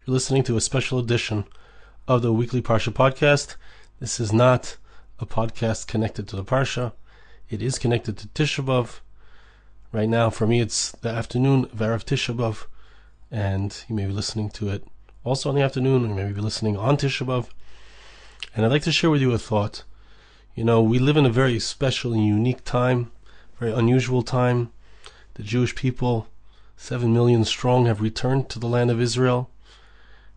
You're listening to a special edition of the weekly Parsha Podcast. This is not a podcast connected to the Parsha. It is connected to Tisha B'av. Right now, for me, it's the afternoon of Erev Tisha B'av, and you may be listening to it also in the afternoon, or maybe be listening on Tisha B'av. And I'd like to share with you a thought. You know, we live in a very special and unique time, very unusual time. The Jewish people, 7 million strong, have returned to the land of Israel,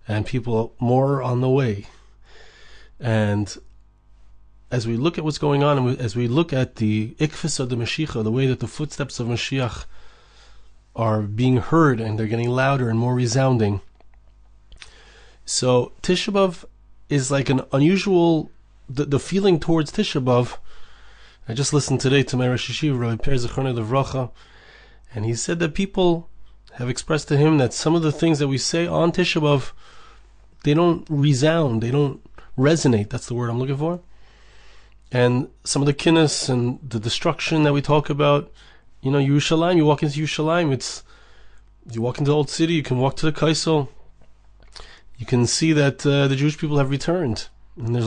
and people more are on the way. And as we look at what's going on, and as we look at the ikfis of the Mashiach, the way that the footsteps of Mashiach are being heard, and they're getting louder and more resounding. So Tisha B'av is like an unusual, the feeling towards Tisha B'av. I just listened today to my Rosh Yeshiva, Rabbi Per Zichrono Livracha, and he said that people have expressed to him that some of the things that we say on Tisha B'av, they don't resound, they don't resonate. That's the word I'm looking for. And some of the kinnis and the destruction that we talk about, you know, Yerushalayim, you walk into Yerushalayim, you walk into the old city, you can walk to the Kaisel, you can see that the Jewish people have returned. And there's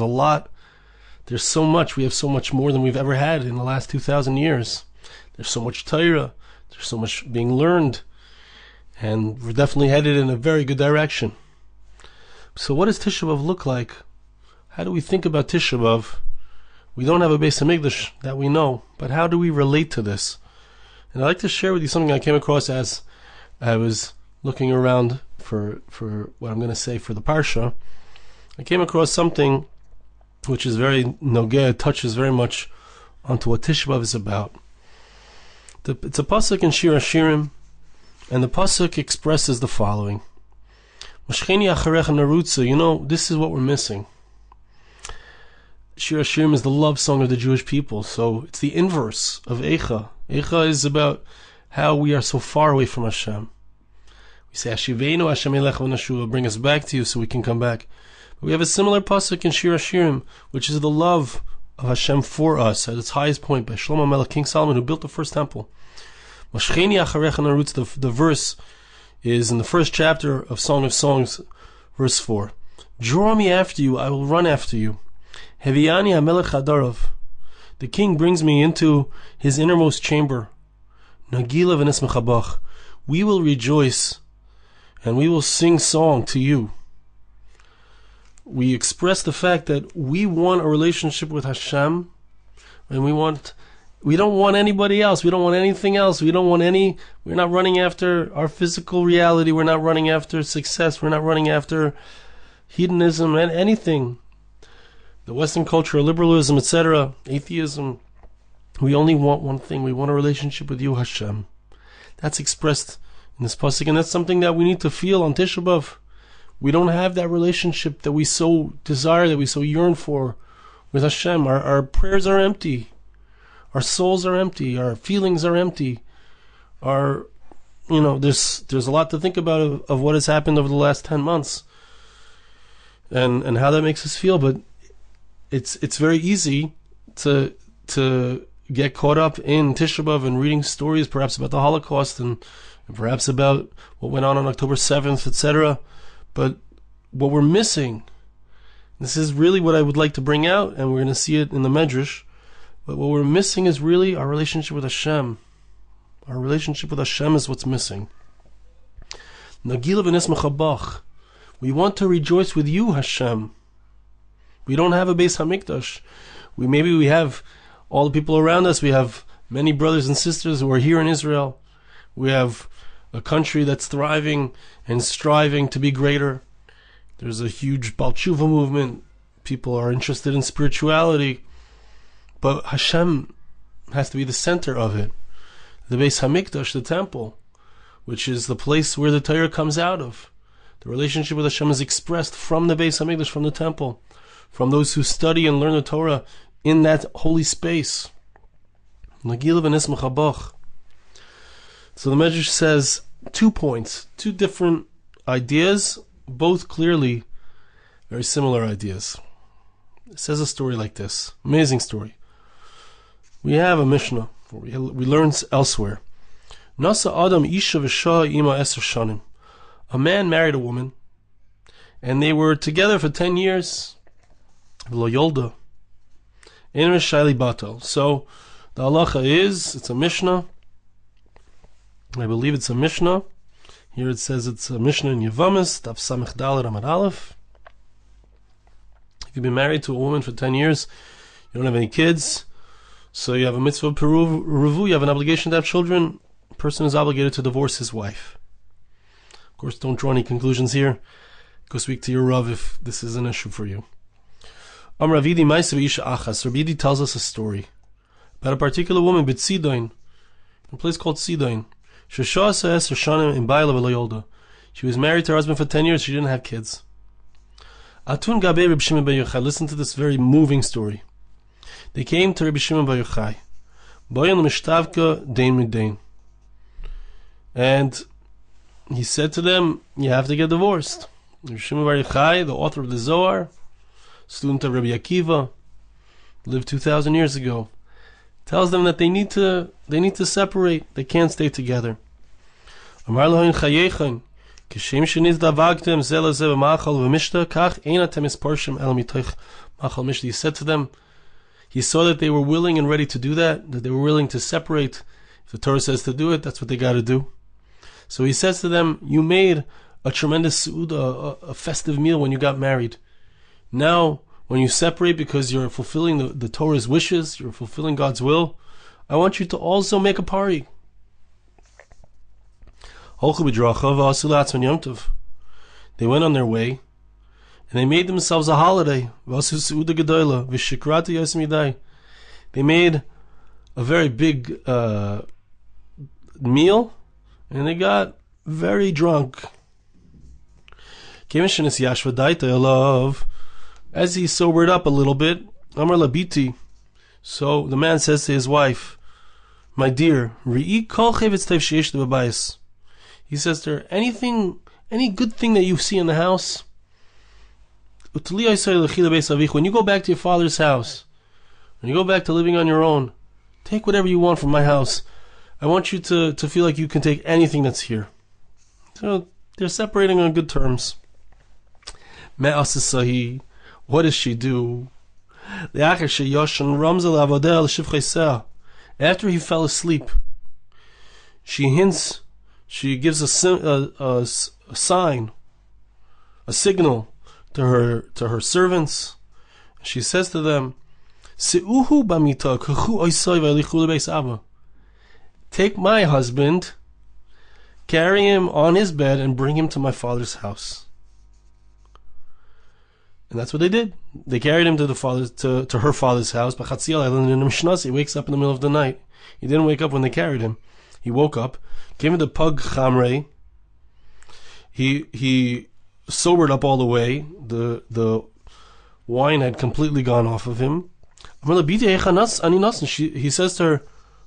so much, we have so much more than we've ever had in the last 2,000 years. There's so much Torah, there's so much being learned, and we're definitely headed in a very good direction. So what does Tisha B'av look like? How do we think about Tisha B'av? We don't have a Beis HaMikdash that we know, but how do we relate to this? And I'd like to share with you something I came across as I was looking around for what I'm going to say for the Parsha. I came across something which is very nogeh, touches very much onto what Tisha B'av is about. It's a pasuk in Shir Hashirim, and the pasuk expresses the following. Moshcheni acharecha narutza, you know, this is what we're missing. Shir Hashirim is the love song of the Jewish people, so it's the inverse of Eicha. Eicha is about how we are so far away from Hashem. We say, Hashivenu Hashem Elecha v'nashuva, bring us back to you so we can come back. But we have a similar pasuk in Shir Hashirim, which is the love of Hashem for us at its highest point by Shlomo Melech, King Solomon, who built the first temple. Moshcheni acharecha narutz, the verse is in the first chapter of Song of Songs, verse 4. Draw me after you, I will run after you. Heviani HaMelech Hadarav, the king brings me into his innermost chamber. Nagila v'nesmechabach, we will rejoice and we will sing song to you. We express the fact that we want a relationship with Hashem, and we don't want anybody else. We don't want anything else. We're not running after our physical reality. We're not running after success. We're not running after hedonism and anything. The Western culture, liberalism, etc., atheism. We only want one thing. We want a relationship with you, Hashem. That's expressed in this pasuk, and that's something that we need to feel on Tisha B'av. We don't have that relationship that we so desire, that we so yearn for with Hashem. Our prayers are empty. Our souls are empty. Our feelings are empty. There's a lot to think about of what has happened over the last 10 months, and how that makes us feel. But it's very easy to get caught up in Tisha B'av and reading stories, perhaps about the Holocaust and perhaps about what went on October 7th, etc. But what we're missing, this is really what I would like to bring out, and we're going to see it in the Medrash. But what we're missing is really our relationship with Hashem. Our relationship with Hashem is what's missing. Nagila v'nesmechabach, we want to rejoice with you, Hashem. We don't have a Beis HaMikdash. Maybe we have all the people around us. We have many brothers and sisters who are here in Israel. We have a country that's thriving and striving to be greater. There's a huge Baal Tshuva movement. People are interested in spirituality. But Hashem has to be the center of it. The Beis HaMikdash, the temple, which is the place where the Torah comes out of. The relationship with Hashem is expressed from the Beis HaMikdash, from the temple, from those who study and learn the Torah in that holy space. Nagila v'nesmechabach. So the Medrash says 2 points, 2 different ideas, both clearly very similar ideas. It says a story like this, amazing story. We have a Mishnah, we learn elsewhere. Nasa Adam Isha v'Shah Ima Eser Shanim. A man married a woman and they were together for 10 years. Lo yolda. So the halacha is, it's a Mishnah. I believe it's a Mishnah. Here it says it's a Mishnah in Yevamis, Daf Samech Dalet Amud Aleph. If you've been married to a woman for 10 years, you don't have any kids, so you have a mitzvah of peruvu, you have an obligation to have children, a person is obligated to divorce his wife. Of course, don't draw any conclusions here. Go speak to your Rav if this is an issue for you. Ravidi Ravidi tells us a story about a particular woman, Tzion, a place called Tzion. She was married to her husband for 10 years, she didn't have kids. Listen to this very moving story. They came to R Shimon bar Yochai. And he said to them, you have to get divorced. R Shimon bar Yochai, the author of the Zohar, student of Rabbi Akiva, lived 2,000 years ago, tells them that they need to separate. They can't stay together. He said to them, he saw that they were willing and ready to do that they were willing to separate. If the Torah says to do it, that's what they got to do. So he says to them, you made a tremendous su'udah, a festive meal when you got married. Now, when you separate because you're fulfilling the Torah's wishes, you're fulfilling God's will, I want you to also make a party. They went on their way, and they made themselves a holiday. They made a very big meal, and they got very drunk. As he sobered up a little bit, Amar Labiti, so the man says to his wife, my dear, he says to her, any good thing that you see in the house, when you go back to your father's house, when you go back to living on your own, take whatever you want from my house. I want you to feel like you can take anything that's here. So they're separating on good terms. What does she do? After he fell asleep, she gives a sign, a signal to her servants. She says to them, take my husband, carry him on his bed, and bring him to my father's house. And that's what they did. They carried him to her father's house. He wakes up in the middle of the night. He didn't wake up when they carried him. He woke up, came into Pug Chamrei. He sobered up all the way. The wine had completely gone off of him. He says to her,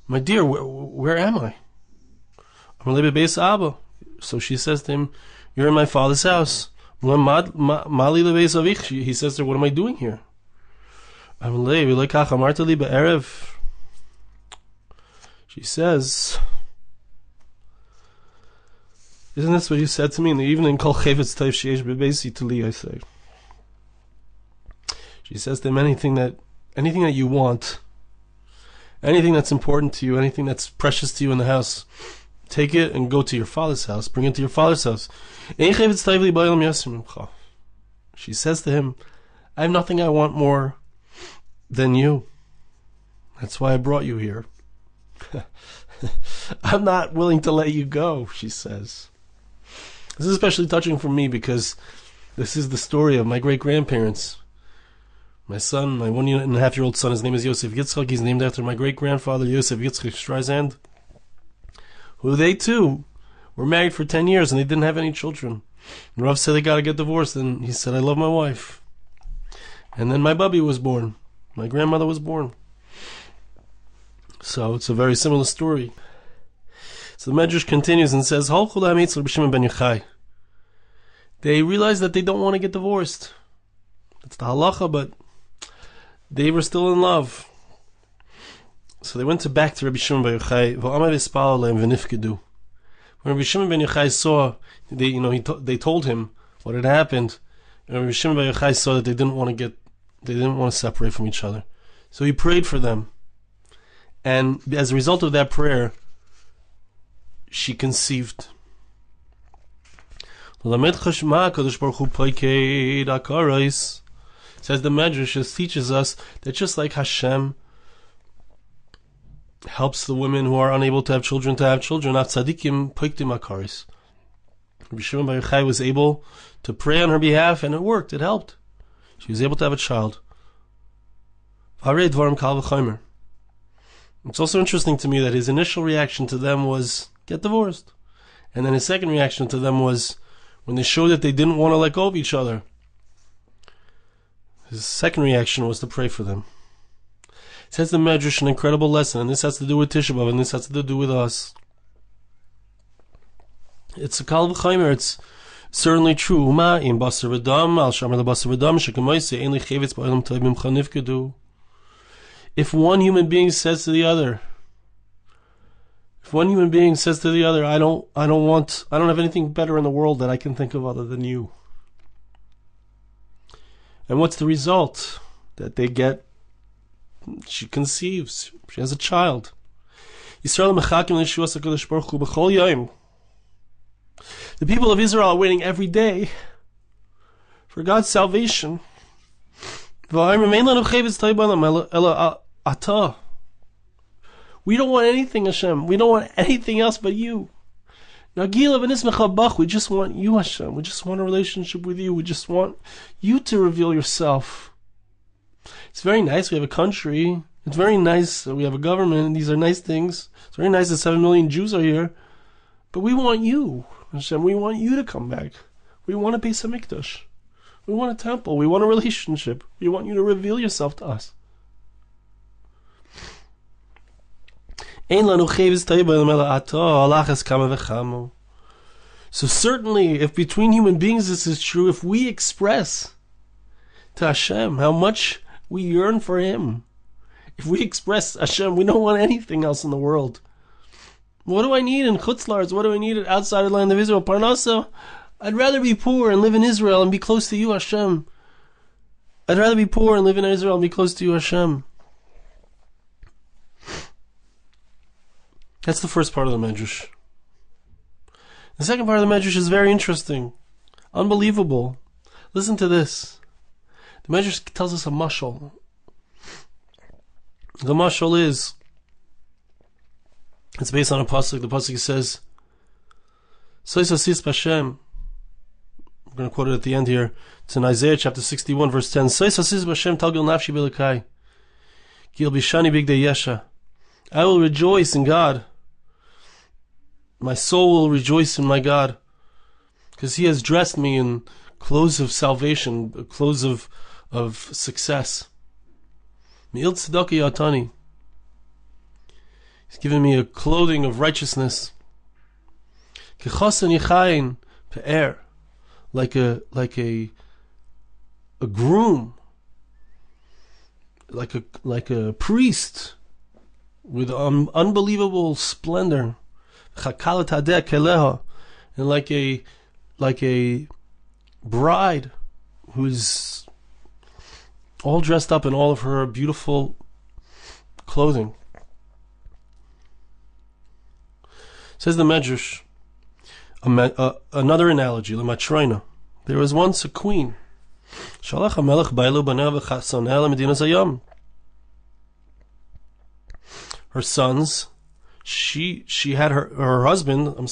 my dear, where am I? So she says to him, you're in my father's house. He says to her, what am I doing here? She says, isn't this what you said to me in the evening? I say. She says to him, anything that you want, anything that's important to you, anything that's precious to you in the house, take it and go to your father's house. Bring it to your father's house. She says to him, I have nothing I want more than you. That's why I brought you here. I'm not willing to let you go, she says. This is especially touching for me because this is the story of my great-grandparents. My son, my 1.5-year-old son, his name is Yosef Yitzchak. He's named after my great-grandfather, Yosef Yitzchak Streisand, who they too were married for 10 years and they didn't have any children. And Rav said they got to get divorced, and he said, I love my wife. And then my bubby was born. My grandmother was born. So it's a very similar story. So the Medrash continues and says, they realized that they don't want to get divorced. It's the halacha, but they were still in love. So they went back to Rabbi Shimon bar Yochai. When Rabbi Shimon ben Yochai saw, they told him what had happened. And R Shimon Bar Yochai saw that they didn't want to separate from each other. So he prayed for them. And as a result of that prayer, she conceived. Says the Medrash, teaches us that just like Hashem helps the women who are unable to have children, tzadikim poiktim akaris. Rabbi Shimon Bar Yochai was able to pray on her behalf, and it worked. It helped. She was able to have a child. It's also interesting to me that his initial reaction to them was get divorced, and then his second reaction to them was when they showed that they didn't want to let go of each other. His second reaction was to pray for them. It says the Medrash an incredible lesson, and this has to do with Tisha B'av, and this has to do with us. It's a kal v'chaymer. It's certainly true. Uma im basar v'dam al shamar lebasar v'dam shekamoyse ein li chevetz ba'olam tovim chanivkedu. If one human being says to the other, I don't have anything better in the world that I can think of other than you. And what's the result? That they get, she conceives, she has a child. The people of Israel are waiting every day for God's salvation. We don't want anything, Hashem. We don't want anything else but you. We just want you, Hashem. We just want a relationship with you. We just want you to reveal yourself. It's very nice we have a country. It's very nice that we have a government. These are nice things. It's very nice that 7 million Jews are here. But we want you, Hashem. We want you to come back. We want a Beis HaMikdash. We want a temple. We want a relationship. We want you to reveal yourself to us. So certainly, if between human beings this is true, if we express to Hashem how much we yearn for Him, if we express, Hashem, we don't want anything else in the world. What do I need in Chutz La'aretz? What do I need outside of the land of Israel? Parnasa. I'd rather be poor and live in Israel and be close to you, Hashem. I'd rather be poor and live in Israel and be close to you, Hashem. That's the first part of the Medrash. The second part of the Medrash is very interesting. Unbelievable. Listen to this. The Medrash tells us a mashal. The mashal is, it's based on a pasuk. The pasuk says, Sois asis b'Hashem. I'm going to quote it at the end here. It's in Isaiah chapter 61 verse 10. Sois asis b'Hashem talgil nafshi b'Elokai. Gil bishani bigdei yesha. I will rejoice in God. My soul will rejoice in my God, because He has dressed me in clothes of salvation, clothes of success. Me'il tzedakah yatani. He's given me a clothing of righteousness. Kechasan yichayin pe'er, like a groom, like a priest with unbelievable splendor. And like a bride who's all dressed up in all of her beautiful clothing. Says the Medrash, another analogy, l'matrina. There was once a queen. Shalach hamelech ba'elu b'nei v'chasoneh l'medinas hayam. Her sons, she had her husband and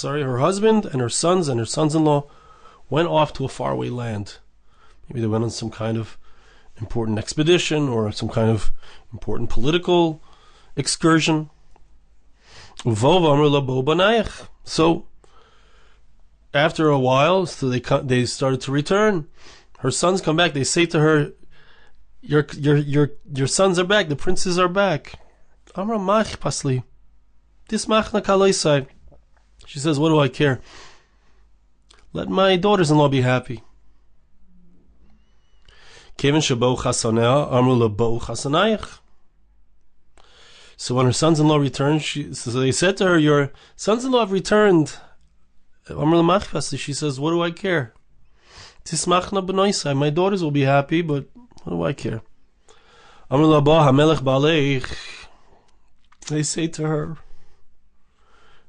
her sons and her sons-in-law went off to a faraway land. Maybe they went on some kind of important expedition or some kind of important political excursion. So after a while, they started to return. Her sons come back. They say to her, your sons are back. The princes are back. Amra mach pasli. This machna kaloisai. She says, what do I care? Let my daughters-in-law be happy. Kevin shabo chasanea amru labo chasanayich. So when her sons-in-law returned, so they said to her, your sons-in-law have returned. Amru lamach pasli. She says, what do I care? Tismachna b'noisai. My daughters will be happy, but what do I care? Amar Labah HaMelech Ba'aleich. They say to her,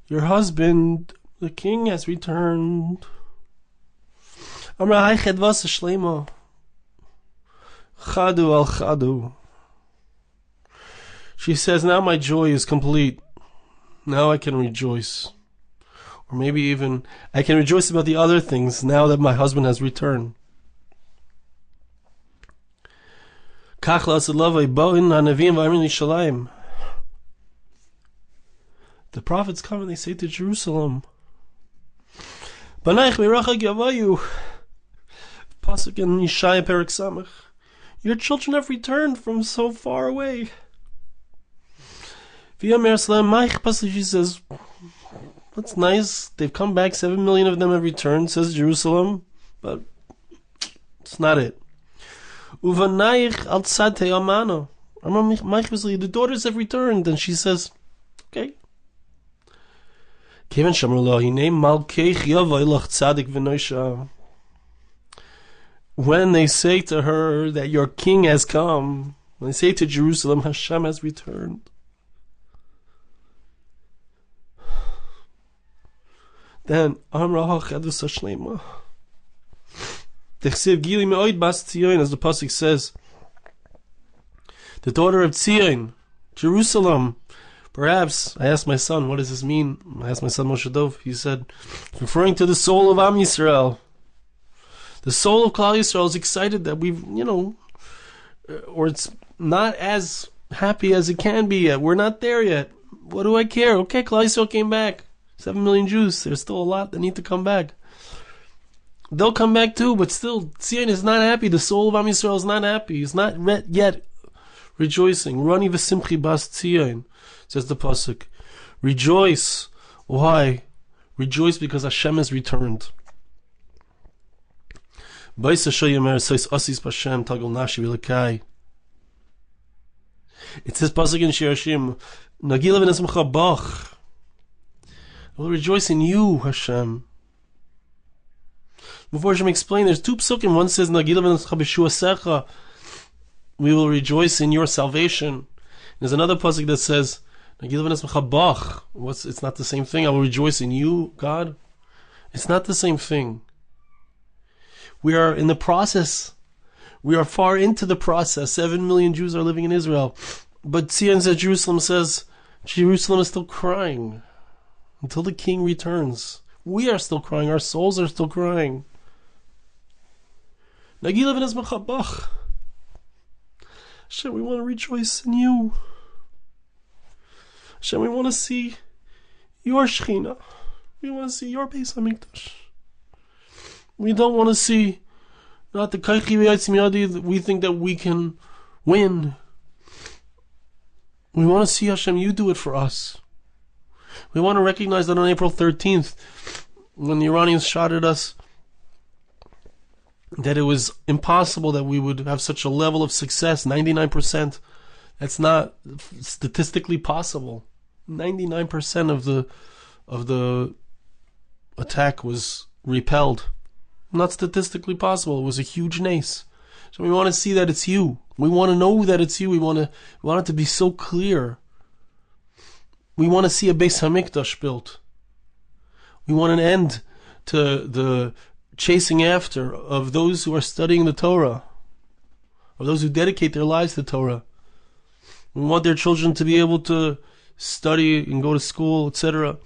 your husband, the king, has returned. Amar Hai Chedvasa Shlema. Chadu al Chadu. She says, now my joy is complete. Now I can rejoice. Or maybe even I can rejoice about the other things now that my husband has returned. The prophets come and they say to Jerusalem, Pasuk in Yeshaya Perek Samach, your children have returned from so far away. She says, that's nice. They've come back. 7 million of them have returned, says Jerusalem. But it's not it. The daughters have returned. And she says, okay. When they say to her that your king has come, when they say to Jerusalem, Hashem has returned, then Amra Chedvasa Shlema. As the Pasuk says, the daughter of Tzion, Jerusalem. Perhaps, I asked my son, what does this mean? I asked my son Moshe Dov. He said, referring to the soul of Am Yisrael. The soul of Klal Yisrael is excited that we've, or it's not as happy as it can be yet. We're not there yet. What do I care? Okay, Klal Yisrael came back. 7 million Jews. There's still a lot that need to come back. They'll come back too, but still, Tzion is not happy. The soul of Am Yisrael is not happy. He's not yet rejoicing. Rani v'simchi bas Tzion, says the Pasuk. Rejoice. Why? Rejoice because Hashem has returned. It says Pasuk in Shirashim, Nagila v'nesmcha bach. I will rejoice in you, Hashem. Before Hashem explained, there's 2 psukim. One says, Nagila v'nesmcha b'shuasecha. We will rejoice in your salvation. There's another pasuk that says, Nagila v'nesmcha bach. It's not the same thing. I will rejoice in you, God. It's not the same thing. We are in the process. We are far into the process. 7 million Jews are living in Israel. But Tzion says, Jerusalem is still crying until the king returns. We are still crying. Our souls are still crying. Nagila v'nesmcha bach. Hashem, we want to rejoice in you. Hashem, we want to see your Shechina. We want to see your Beis HaMikdash. We don't want to see not the Kaichi V'Yatzim Yadi that we think that we can win. We want to see Hashem, you do it for us. We want to recognize that on April 13th, when the Iranians shot at us, that it was impossible that we would have such a level of success, 99%. That's not statistically possible. 99% of the attack was repelled. Not statistically possible. It was a huge nace. So we want to see that it's you. We want to know that it's you. We want it to be so clear. We want to see a Beis HaMikdash built. We want an end to the chasing after of those who are studying the Torah, of those who dedicate their lives to Torah. We want their children to be able to study and go to school, etc.,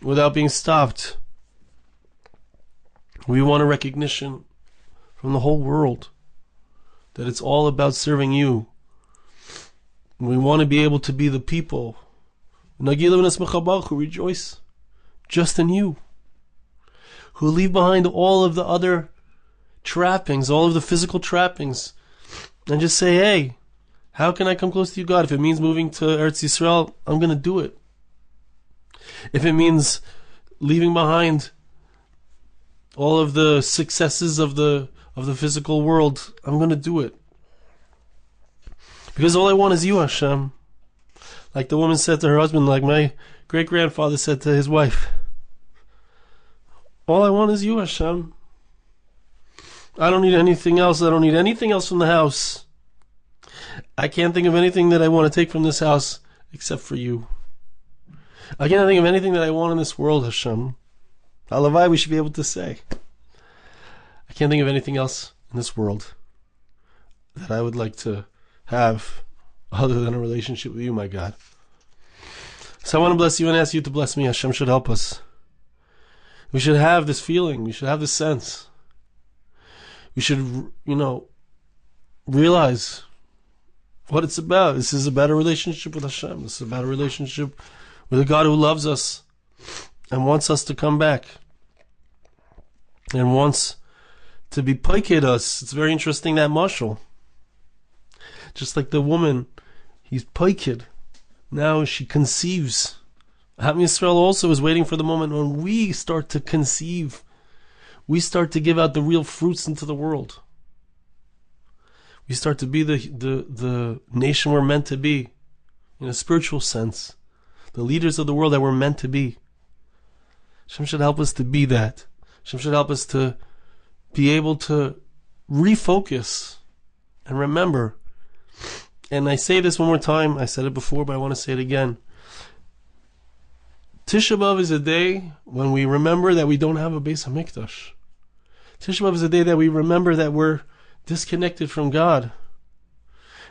without being stopped. We want a recognition from the whole world that it's all about serving you. We want to be able to be the people who rejoice just in you, who leave behind all of the other trappings, all of the physical trappings, and just say, hey, how can I come close to you, God? If it means moving to Eretz Yisrael, I'm going to do it. If it means leaving behind all of the successes of the physical world, I'm going to do it. Because all I want is you, Hashem. Like the woman said to her husband, like my great-grandfather said to his wife, all I want is you, Hashem. I don't need anything else. I don't need anything else from the house. I can't think of anything that I want to take from this house except for you. I can't think of anything that I want in this world, Hashem. Halavai, we should be able to say. I can't think of anything else in this world that I would like to have other than a relationship with you, my God. So I want to bless you and ask you to bless me. Hashem should help us. We should have this feeling. We should have this sense. We should, realize what it's about. This is about a relationship with Hashem. This is about a relationship with a God who loves us and wants us to come back and wants to be paiked us. It's very interesting, that mashal. Just like the woman, he's paiked. Now she conceives. Ham Yisrael also is waiting for the moment when we start to conceive. We start to give out the real fruits into the world. We start to be the nation we're meant to be, in a spiritual sense. The leaders of the world that we're meant to be. Hashem should help us to be that. Hashem should help us to be able to refocus and remember. And I say this one more time. I said it before, but I want to say it again. Tisha B'av is a day when we remember that we don't have a Beis HaMikdash. Tisha B'av is a day that we remember that we're disconnected from God.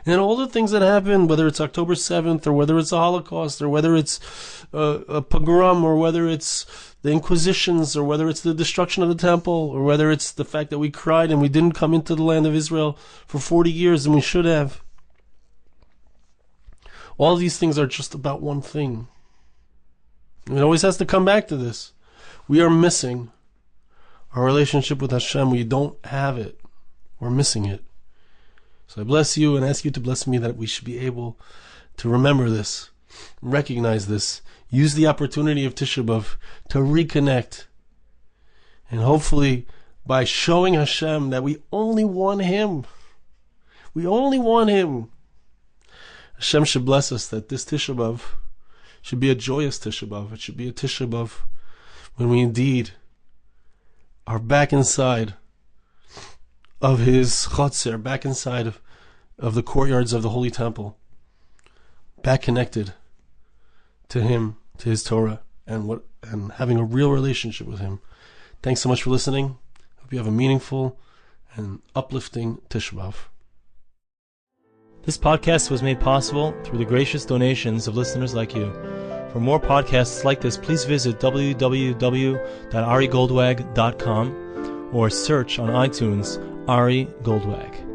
And all the things that happen, whether it's October 7th, or whether it's a Holocaust, or whether it's a pogrom, or whether it's the Inquisitions, or whether it's the destruction of the temple, or whether it's the fact that we cried and we didn't come into the land of Israel for 40 years and we should have. All these things are just about one thing. And it always has to come back to this. We are missing our relationship with Hashem. We don't have it. We're missing it. So I bless you and ask you to bless me that we should be able to remember this, recognize this, use the opportunity of Tisha B'av to reconnect. And hopefully by showing Hashem that we only want Him. We only want Him. Hashem should bless us that this Tisha B'av should be a joyous Tisha B'av. It should be a Tisha B'av when we indeed are back inside of His Chotzer, back inside of the courtyards of the Holy Temple, back connected to Him, to His Torah, and having a real relationship with Him. Thanks so much for listening. Hope you have a meaningful and uplifting Tisha B'av. This podcast was made possible through the gracious donations of listeners like you. For more podcasts like this, please visit www.arigoldwag.com or search on iTunes Ari Goldwag.